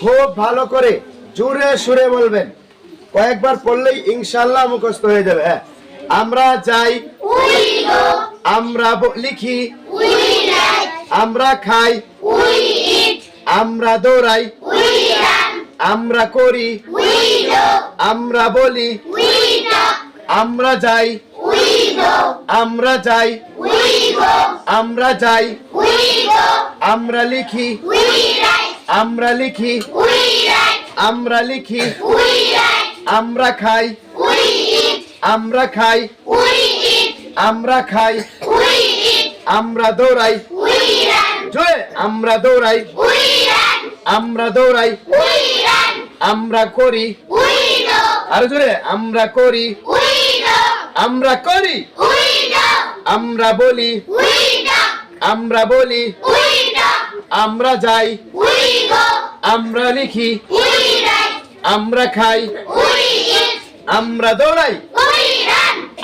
খুব ভালো করে জোরে সুরে বলবেন। কয়েকবার পড়লেই ইনশাআল্লাহ মুখস্থ হয়ে যাবে। হ্যাঁ, আমরা যাই, আমরা লিখি, আমরা খাই, আমরা দৌড়াই, আমরা করি, আমরা বলি, আমরা যাই, আমরা যাই, আমরা যাই, আমরা লিখি, আমরা লিখি, আমরা লিখি, আমরা খাই, আমরা খাই, আমরা খাই, আমরা দৌড়াই, জোরে আমরা দৌড়াই, আমরা দৌড়াই, আমরা করি, আরো জোরে আমরা করি, আমরা করি, আমরা বলি, আমরা বলি, আমরা যাই, আমরা লিখি, আমরা খাই, আমরা দৌড়াই,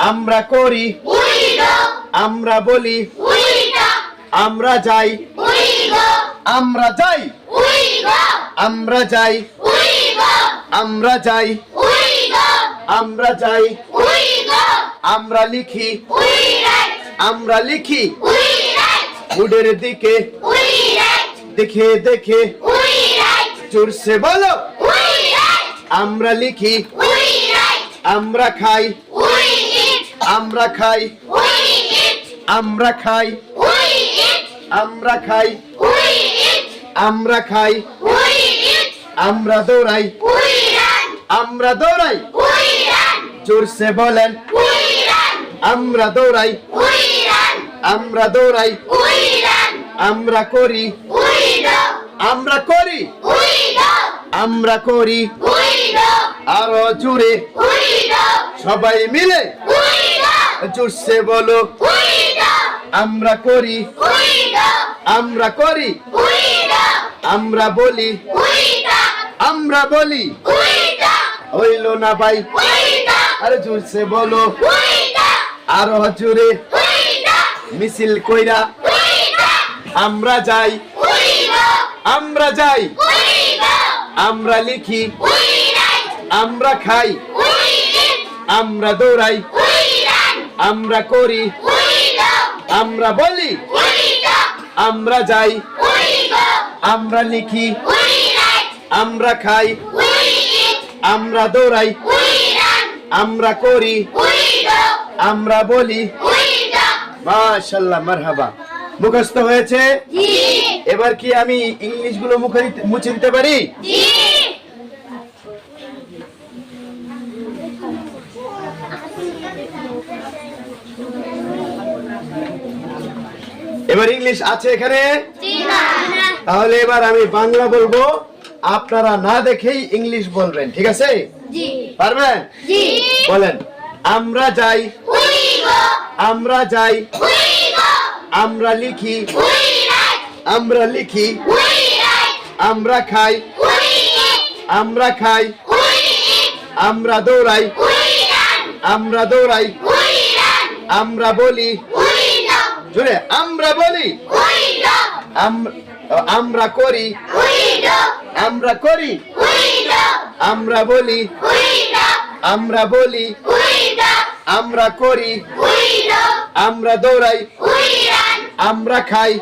আমরা করি, আমরা বলি, আমরা যাই, আমরা যাই, আমরা যাই, আমরা যাই, আমরা যাই, আমরা লিখি, আমরা লিখি, উড়ের দিকে দেখে দেখে জোরসে বলো, আমরা লিখি, আমরা খাই, আমরা খাই, আমরা খাই, আমরা খাই, আমরা খাই, আমরা দৌড়াই, আমরা দৌড়াই, জোরসে বলেন, আমরা দৌড়াই, আমরা দৌড়াই, আমরা করি, আমরা করি, আমরা করি, আরো জোরে সবাই মিলে জোরসে বলো, আমরা করি, আমরা করি, আমরা বলি, আমরা বলি, হইল না ভাই, আরে জোরসে বলো, আরো জোরে মিছিল কইরা আমরা যাই, আমরা যাই, আমরা লিখি, আমরা খাই, আমরা দৌড়াই, আমরা করি, আমরা বলি, আমরা যাই, আমরা লিখি, আমরা খাই, আমরা দৌড়াই, আমরা করি, আমরা বলি। মাশাআল্লাহ, মারহাবা। মুখস্থ হয়েছে? এবার কি আমি ইংলিশ গুলো মুছে দিতে পারি? এবার ইংলিশ আছে এখানে? তাহলে এবার আমি বাংলা বলবো, আপনারা না দেখেই ইংলিশ বলবেন, ঠিক আছে? পারবেন? বলেন, আমরা যাই, আমরা যাই, আমরা লিখি, আমরা লিখি, আমরা খাই, আমরা খাই, আমরা দৌড়াই, আমরা দৌড়াই, আমরা বলি, জোরে আমরা বলি, আমরা করি, আমরা করি, আমরা বলি, আমরা বলি, আমরা করি, আমরা দৌড়াই, আমরা খাই,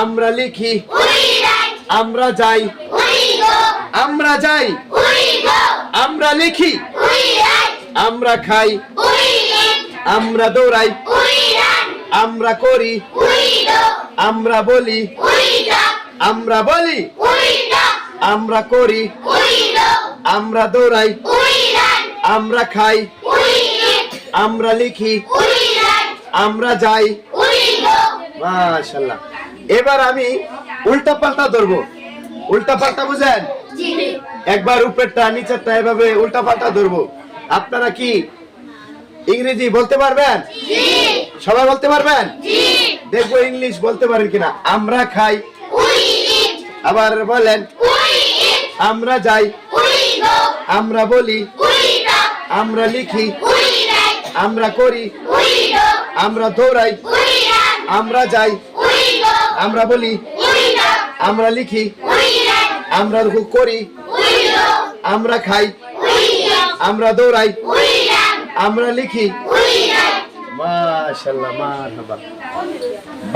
আমরা লিখি, আমরা যাই, আমরা যাই, আমরা লিখি, আমরা খাই, আমরা দৌড়াই, আমরা করি, আমরা বলি, আমরা বলি, আমরা করি, আমরা দৌড়াই, আমরা খাই, আমরা লিখি, আমরা যাই। মাশাআল্লাহ। এবার আমি উল্টা পাল্টা ধরবো। উল্টা পাল্টা বুঝেন? একবার উপরেরটা নিচেরটা এভাবে উল্টা পাল্টা ধরবো। আপনারা কি ইংরেজি বলতে পারবেন? সবাই বলতে পারবেন? দেখবো ইংলিশ বলতে পারেন কিনা। আমরা খাই, আবার বলেন, আমরা যাই, আমরা বলি, আমরা লিখি, আমরা করি, আমরা দৌড়াই, আমরা যাই, আমরা বলি, আমরা লিখি, আমরা করি, আমরা খাই, আমরা দৌড়াই, আমরা লিখি। মাশাআল্লাহ, মারহাবা।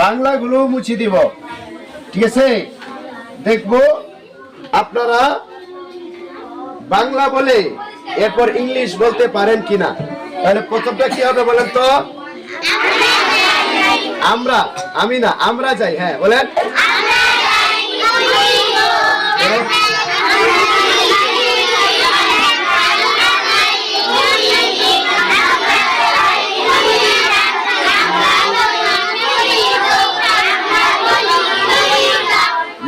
বাংলাগুলো মুছে দিব, ঠিক আছে? দেখবো আপনারা বাংলা বলে এরপর ইংলিশ বলতে পারেন কিনা। তাহলে প্রথমটা কি হবে বলেন তো? আমরা, আমি না, আমরা যাই। হ্যাঁ বলেন।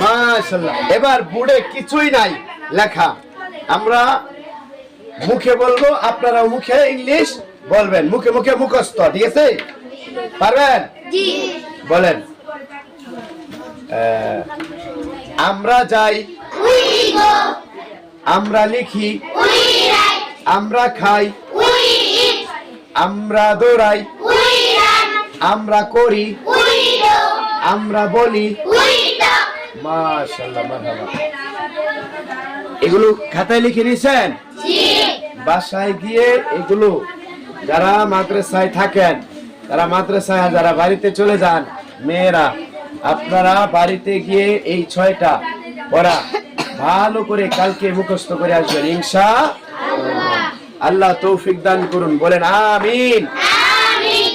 মাশাআল্লাহ। এবার বোর্ডে কিছুই নাই লেখা, আমরা মুখে বলবো, আপনারা মুখে ইংলিশ বলবেন, মুখে মুখে মুখস্থ, ঠিক আছে? পারবেন? বলেন। আমরা যাই, আমরা লিখি, আমরা খাই, আমরা দৌড়াই, আমরা করি, আমরা বলি। মাশাআল্লাহ, মারহাবা। এগুলো খাতায় লিখে নিয়েছেন? বাসায় গিয়ে এগুলো যারা মাদ্রাসায় থাকেন, তারা মাদ্রাসায়, যারা বাড়িতে চলে যান মেয়েরা, আপনারা বাড়িতে গিয়ে এই 6টা পড়া ভালো করে কালকে মুখস্থ করে আসবেন ইনশাআল্লাহ। আল্লাহ তৌফিক দান করুন, বলেন আমিন।